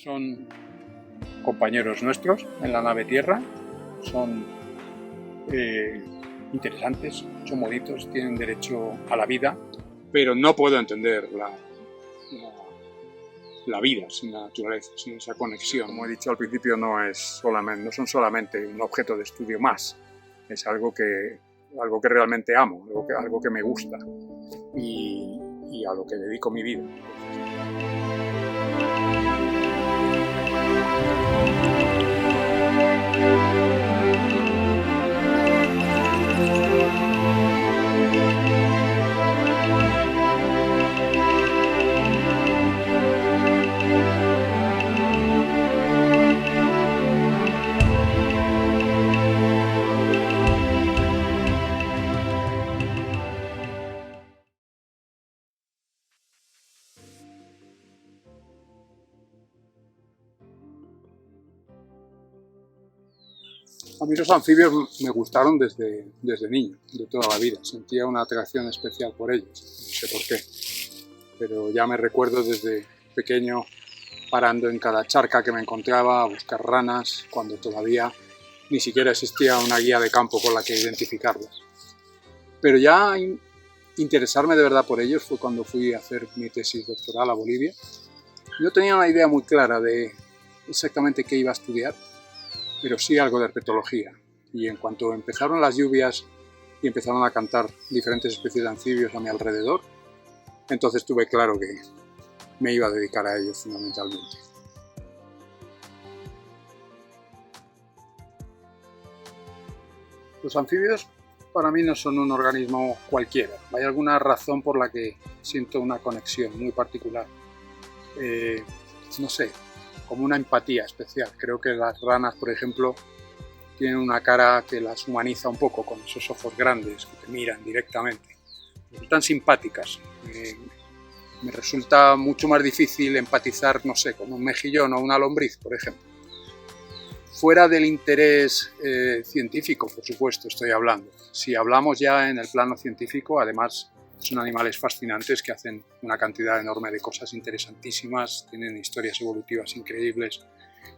Son compañeros nuestros en la nave Tierra, son interesantes, son bonitos, tienen derecho a la vida, pero no puedo entender la vida sin la naturaleza, sin esa conexión. Como he dicho al principio, no son solamente un objeto de estudio más, es algo que realmente amo, algo que me gusta y a lo que dedico mi vida. A mí los anfibios me gustaron desde niño, de toda la vida. Sentía una atracción especial por ellos, no sé por qué. Pero ya me recuerdo desde pequeño parando en cada charca que me encontraba a buscar ranas, cuando todavía ni siquiera existía una guía de campo con la que identificarlas. Pero ya interesarme de verdad por ellos fue cuando fui a hacer mi tesis doctoral a Bolivia. No tenía una idea muy clara de exactamente qué iba a estudiar, pero sí algo de herpetología. Y en cuanto empezaron las lluvias y empezaron a cantar diferentes especies de anfibios a mi alrededor, entonces tuve claro que me iba a dedicar a ellos fundamentalmente. Los anfibios para mí no son un organismo cualquiera. Hay alguna razón por la que siento una conexión muy particular. No sé, como una empatía especial. Creo que las ranas, por ejemplo, tienen una cara que las humaniza un poco, con esos ojos grandes que te miran directamente. Resultan simpáticas. Me resulta mucho más difícil empatizar, no sé, con un mejillón o una lombriz, por ejemplo. Fuera del interés científico, por supuesto, estoy hablando. Si hablamos ya en el plano científico, además son animales fascinantes que hacen una cantidad enorme de cosas interesantísimas, tienen historias evolutivas increíbles,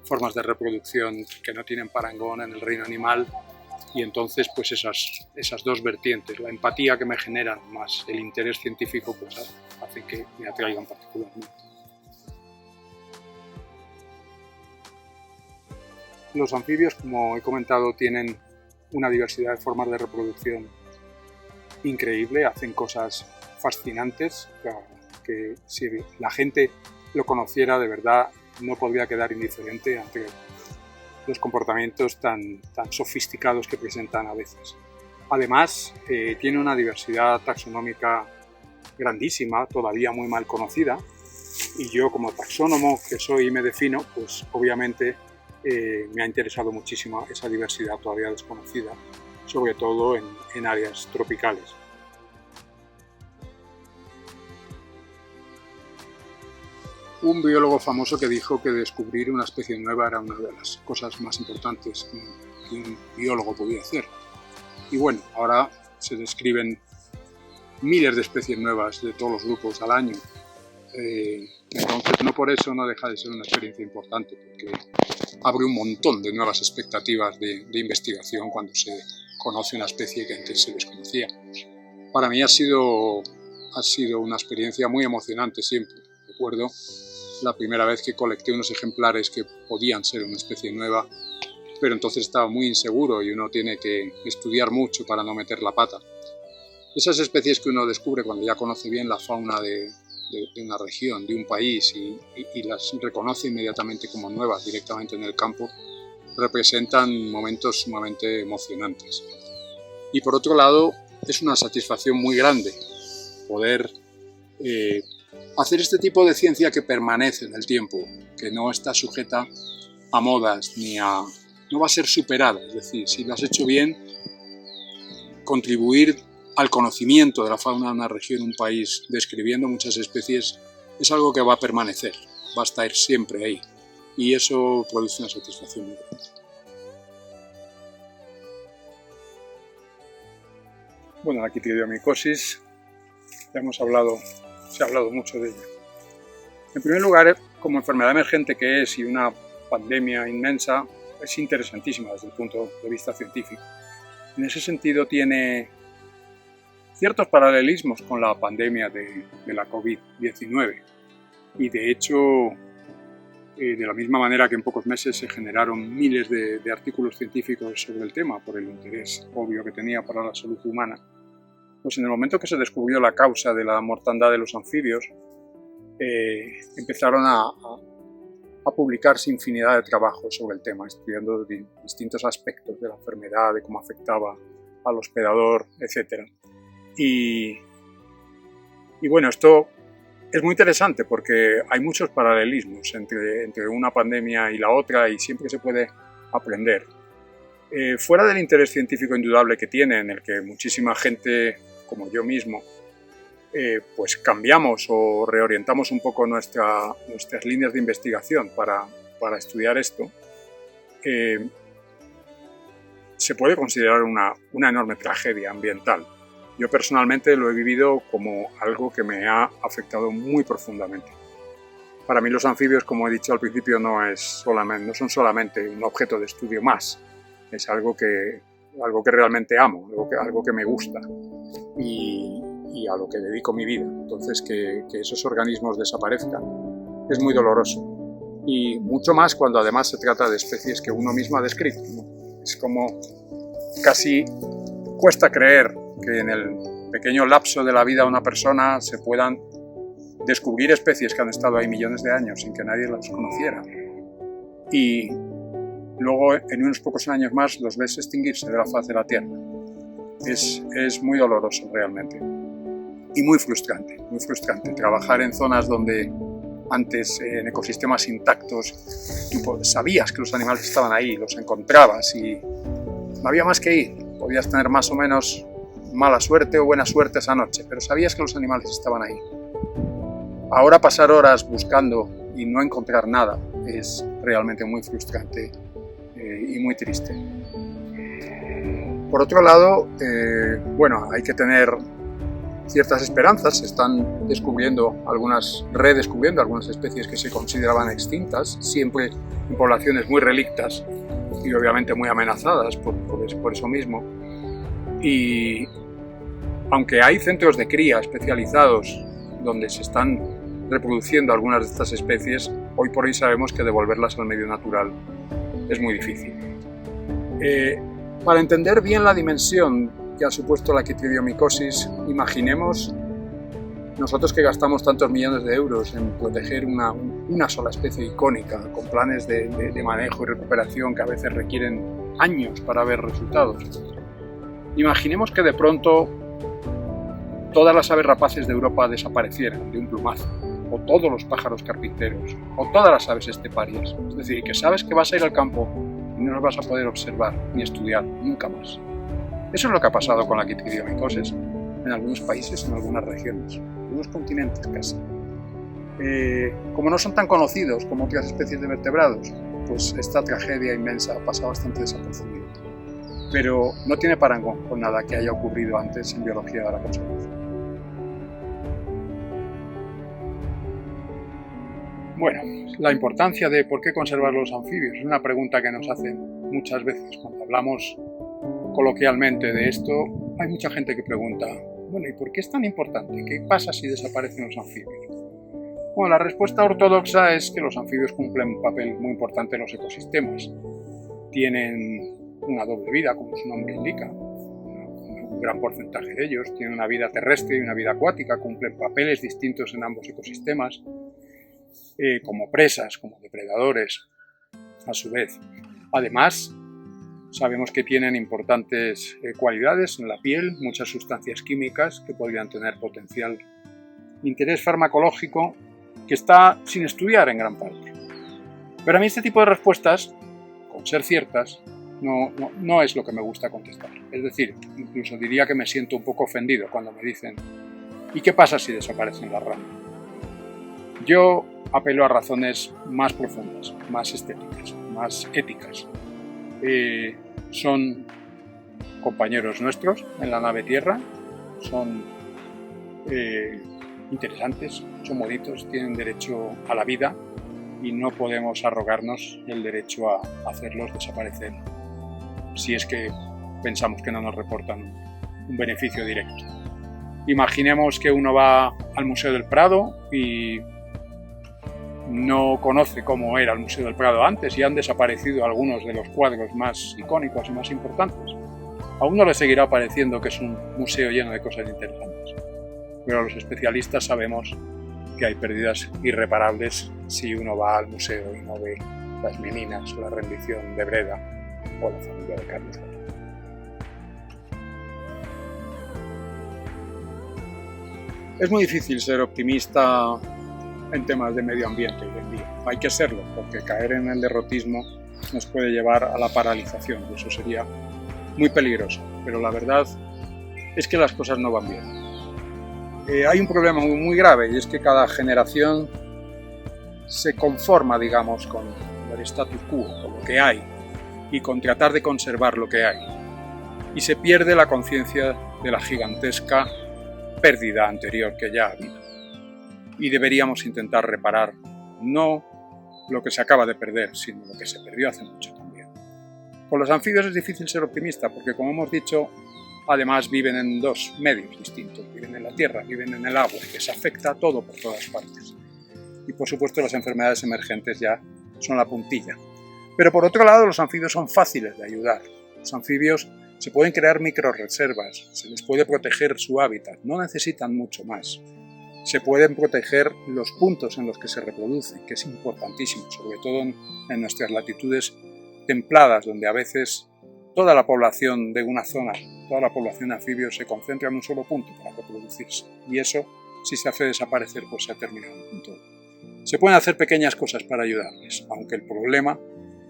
formas de reproducción que no tienen parangón en el reino animal, y entonces pues esas dos vertientes, la empatía que me generan más el interés científico, pues hacen que me atraigan particularmente. Los anfibios, como he comentado, tienen una diversidad de formas de reproducción increíble, hacen cosas fascinantes que si la gente lo conociera de verdad no podría quedar indiferente ante los comportamientos tan sofisticados que presentan a veces. Además, tiene una diversidad taxonómica grandísima, todavía muy mal conocida, y yo como taxónomo que soy y me defino, pues obviamente me ha interesado muchísimo esa diversidad todavía desconocida, sobre todo en áreas tropicales. Un biólogo famoso que dijo que descubrir una especie nueva era una de las cosas más importantes que un biólogo podía hacer. Y bueno, ahora se describen miles de especies nuevas de todos los grupos al año. Entonces no por eso no deja de ser una experiencia importante, porque abre un montón de nuevas expectativas de investigación cuando se conoce una especie que antes se desconocía. Para mí ha sido una experiencia muy emocionante siempre. Recuerdo la primera vez que colecté unos ejemplares que podían ser una especie nueva, pero entonces estaba muy inseguro y uno tiene que estudiar mucho para no meter la pata. Esas especies que uno descubre cuando ya conoce bien la fauna de una región, de un país y las reconoce inmediatamente como nuevas directamente en el campo, representan momentos sumamente emocionantes. Y por otro lado, es una satisfacción muy grande poder hacer este tipo de ciencia que permanece en el tiempo, que no está sujeta a modas no va a ser superada. Es decir, si lo has hecho bien, contribuir al conocimiento de la fauna de una región, un país, describiendo muchas especies, es algo que va a permanecer, va a estar siempre ahí. Y eso produce una satisfacción muy grande. Bueno, la quitridiomicosis, se ha hablado mucho de ella. En primer lugar, como enfermedad emergente que es y una pandemia inmensa, es interesantísima desde el punto de vista científico. En ese sentido tiene ciertos paralelismos con la pandemia de la COVID-19 y de hecho de la misma manera que en pocos meses se generaron miles de artículos científicos sobre el tema por el interés obvio que tenía para la salud humana, pues en el momento que se descubrió la causa de la mortandad de los anfibios, empezaron a publicarse infinidad de trabajos sobre el tema, estudiando distintos aspectos de la enfermedad, de cómo afectaba al hospedador, etc. Y bueno, esto es muy interesante porque hay muchos paralelismos entre una pandemia y la otra y siempre se puede aprender. Fuera del interés científico indudable que tiene, en el que muchísima gente, como yo mismo, pues cambiamos o reorientamos un poco nuestras líneas de investigación para estudiar esto, se puede considerar una enorme tragedia ambiental. Yo personalmente lo he vivido como algo que me ha afectado muy profundamente. Para mí los anfibios, como he dicho al principio, no son solamente un objeto de estudio más. Es algo que realmente amo, algo que me gusta y a lo que dedico mi vida. Entonces que esos organismos desaparezcan es muy doloroso. Y mucho más cuando además se trata de especies que uno mismo ha descrito, ¿no? Es como casi cuesta creer que en el pequeño lapso de la vida de una persona se puedan descubrir especies que han estado ahí millones de años sin que nadie las conociera. Y luego, en unos pocos años más, los ves extinguirse de la faz de la Tierra. Es muy doloroso realmente. Y muy frustrante, muy frustrante. Trabajar en zonas donde antes, en ecosistemas intactos, tú sabías que los animales estaban ahí, los encontrabas y no había más que ir. Podías tener más o menos mala suerte o buena suerte esa noche, pero sabías que los animales estaban ahí. Ahora pasar horas buscando y no encontrar nada es realmente muy frustrante y muy triste. Por otro lado, bueno, hay que tener ciertas esperanzas. Se están redescubriendo algunas especies que se consideraban extintas, siempre en poblaciones muy relictas y obviamente muy amenazadas por eso mismo. Y aunque hay centros de cría especializados donde se están reproduciendo algunas de estas especies, hoy por hoy sabemos que devolverlas al medio natural es muy difícil. Para entender bien la dimensión que ha supuesto la quitridiomicosis, imaginemos nosotros que gastamos tantos millones de euros en proteger una sola especie icónica, con planes de manejo y recuperación que a veces requieren años para ver resultados. Imaginemos que de pronto todas las aves rapaces de Europa desaparecieran de un plumazo, o todos los pájaros carpinteros, o todas las aves esteparias. Es decir, que sabes que vas a ir al campo y no los vas a poder observar ni estudiar nunca más. Eso es lo que ha pasado con la quitridiomicosis en algunos países, en algunas regiones, en algunos continentes casi. Como no son tan conocidos como otras especies de vertebrados, pues esta tragedia inmensa ha pasado bastante desapercibida. Pero no tiene parangón con nada que haya ocurrido antes en biología de la conservación. Bueno, la importancia de por qué conservar los anfibios es una pregunta que nos hacen muchas veces. Cuando hablamos coloquialmente de esto, hay mucha gente que pregunta, bueno, ¿y por qué es tan importante? ¿Qué pasa si desaparecen los anfibios? Bueno, la respuesta ortodoxa es que los anfibios cumplen un papel muy importante en los ecosistemas. Tienen una doble vida, como su nombre indica. Un gran porcentaje de ellos tienen una vida terrestre y una vida acuática, cumplen papeles distintos en ambos ecosistemas, como presas, como depredadores, a su vez. Además, sabemos que tienen importantes cualidades en la piel, muchas sustancias químicas que podrían tener potencial interés farmacológico que está sin estudiar en gran parte. Pero a mí este tipo de respuestas, con ser ciertas, no es lo que me gusta contestar. Es decir, incluso diría que me siento un poco ofendido cuando me dicen ¿y qué pasa si desaparecen las ranas? Yo apelo a razones más profundas, más estéticas, más éticas. Son compañeros nuestros en la nave Tierra, son interesantes, son bonitos, tienen derecho a la vida y no podemos arrogarnos el derecho a hacerlos desaparecer si es que pensamos que no nos reportan un beneficio directo. Imaginemos que uno va al Museo del Prado y no conoce cómo era el Museo del Prado antes y han desaparecido algunos de los cuadros más icónicos y más importantes. A uno le seguirá pareciendo que es un museo lleno de cosas interesantes, pero los especialistas sabemos que hay pérdidas irreparables si uno va al museo y no ve las meninas o la rendición de Breda o la familia de Carlos. Es muy difícil ser optimista en temas de medio ambiente hoy en día. Hay que serlo, porque caer en el derrotismo nos puede llevar a la paralización y eso sería muy peligroso. Pero la verdad es que las cosas no van bien. Hay un problema muy grave y es que cada generación se conforma, digamos, con el status quo, con lo que hay y con tratar de conservar lo que hay. Y se pierde la conciencia de la gigantesca pérdida anterior que ya ha habido. Y deberíamos intentar reparar no lo que se acaba de perder, sino lo que se perdió hace mucho también. Con los anfibios es difícil ser optimista porque, como hemos dicho, además viven en dos medios distintos. Viven en la tierra, viven en el agua, que se afecta a todo por todas partes. Y por supuesto las enfermedades emergentes ya son la puntilla. Pero por otro lado los anfibios son fáciles de ayudar. Los anfibios se pueden crear microreservas, se les puede proteger su hábitat, no necesitan mucho más. Se pueden proteger los puntos en los que se reproducen, que es importantísimo, sobre todo en nuestras latitudes templadas, donde a veces toda la población de una zona, toda la población de anfibios se concentra en un solo punto para reproducirse. Y eso, si se hace desaparecer, pues se ha terminado con todo. Se pueden hacer pequeñas cosas para ayudarles, aunque el problema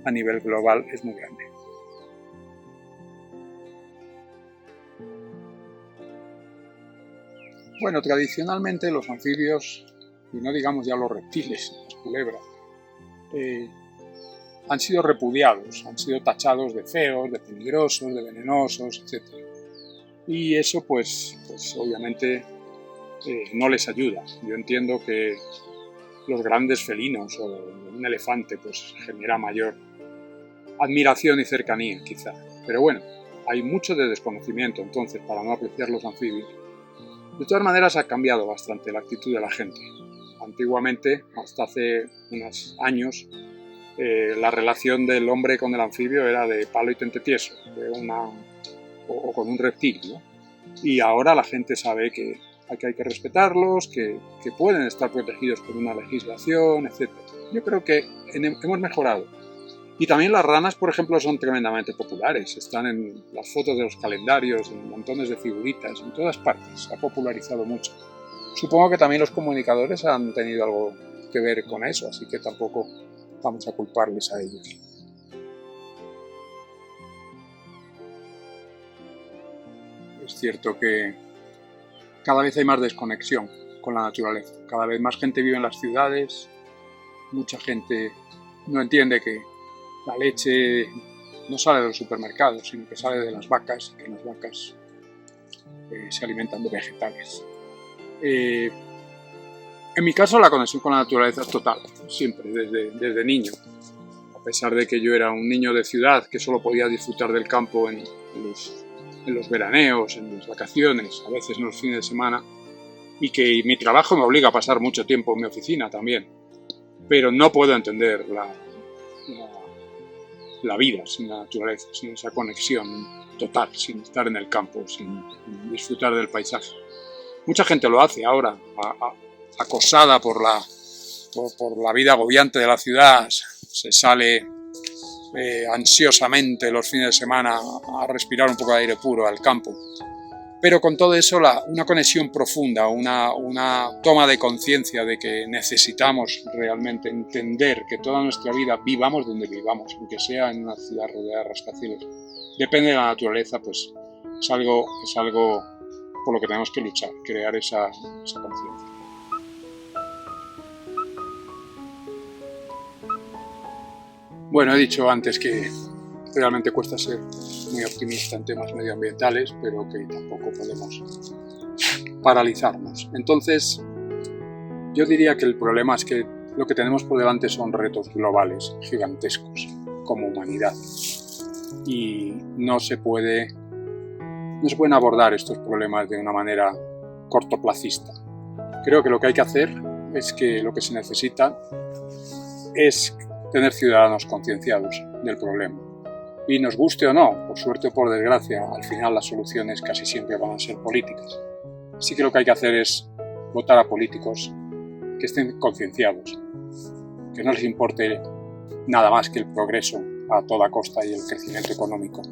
a nivel global es muy grande. Bueno, tradicionalmente los anfibios, y no digamos ya los reptiles, las culebras, han sido repudiados, han sido tachados de feos, de peligrosos, de venenosos, etc. Y eso pues obviamente no les ayuda. Yo entiendo que los grandes felinos o un elefante pues genera mayor admiración y cercanía quizá. Pero bueno, hay mucho de desconocimiento entonces para no apreciar los anfibios. De todas maneras ha cambiado bastante la actitud de la gente. Antiguamente, hasta hace unos años, la relación del hombre con el anfibio era de palo y tente tieso, o con un reptil, ¿no? Y ahora la gente sabe que hay que respetarlos, que pueden estar protegidos por una legislación, etc. Yo creo que hemos mejorado. Y también las ranas, por ejemplo, son tremendamente populares. Están en las fotos de los calendarios, en montones de figuritas, en todas partes. Se ha popularizado mucho. Supongo que también los comunicadores han tenido algo que ver con eso, así que tampoco vamos a culparles a ellos. Es cierto que cada vez hay más desconexión con la naturaleza. Cada vez más gente vive en las ciudades, mucha gente no entiende que la leche no sale de los supermercados, sino que sale de las vacas, y que las vacas se alimentan de vegetales. En mi caso la conexión con la naturaleza es total, siempre, desde niño. A pesar de que yo era un niño de ciudad que solo podía disfrutar del campo en los veraneos, en las vacaciones, a veces en los fines de semana, y que mi trabajo me obliga a pasar mucho tiempo en mi oficina también. Pero no puedo entender la vida sin la naturaleza, sin esa conexión total, sin estar en el campo, sin disfrutar del paisaje. Mucha gente lo hace ahora, acosada por la vida agobiante de la ciudad, se sale ansiosamente los fines de semana a respirar un poco de aire puro al campo. Pero con todo eso, una conexión profunda, una toma de conciencia de que necesitamos realmente entender que toda nuestra vida, vivamos donde vivamos, aunque sea en una ciudad rodeada de rascacielos, depende de la naturaleza, pues es algo por lo que tenemos que luchar, crear esa conciencia. Bueno, he dicho antes que realmente cuesta ser muy optimista en temas medioambientales, pero que tampoco podemos paralizarnos. Entonces, yo diría que el problema es que lo que tenemos por delante son retos globales gigantescos como humanidad y no se pueden abordar estos problemas de una manera cortoplacista. Creo que lo que hay que hacer es que lo que se necesita es tener ciudadanos concienciados del problema. Y nos guste o no, por suerte o por desgracia, al final las soluciones casi siempre van a ser políticas. Así que lo que hay que hacer es votar a políticos que estén concienciados, que no les importe nada más que el progreso a toda costa y el crecimiento económico,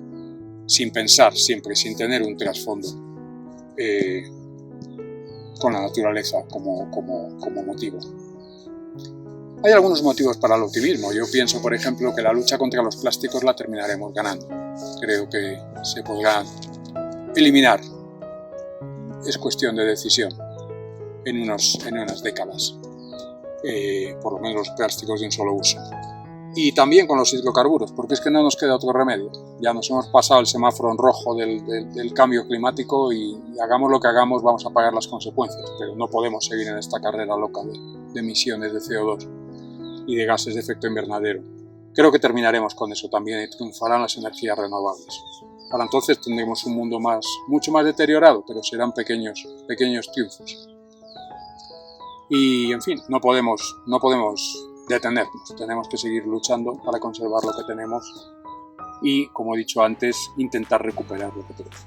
sin pensar siempre, sin tener un trasfondo con la naturaleza como motivo. Hay algunos motivos para el optimismo. Yo pienso, por ejemplo, que la lucha contra los plásticos la terminaremos ganando. Creo que se podrán eliminar. Es cuestión de decisión en unas décadas. Por lo menos los plásticos de un solo uso. Y también con los hidrocarburos, porque es que no nos queda otro remedio. Ya nos hemos pasado el semáforo en rojo del cambio climático y hagamos lo que hagamos vamos a pagar las consecuencias, pero no podemos seguir en esta carrera loca de emisiones de CO2 y de gases de efecto invernadero. Creo que terminaremos con eso también y triunfarán las energías renovables. Para entonces tendremos un mundo mucho más deteriorado, pero serán pequeños triunfos. Y en fin, no podemos detenernos, tenemos que seguir luchando para conservar lo que tenemos y, como he dicho antes, intentar recuperar lo que tenemos.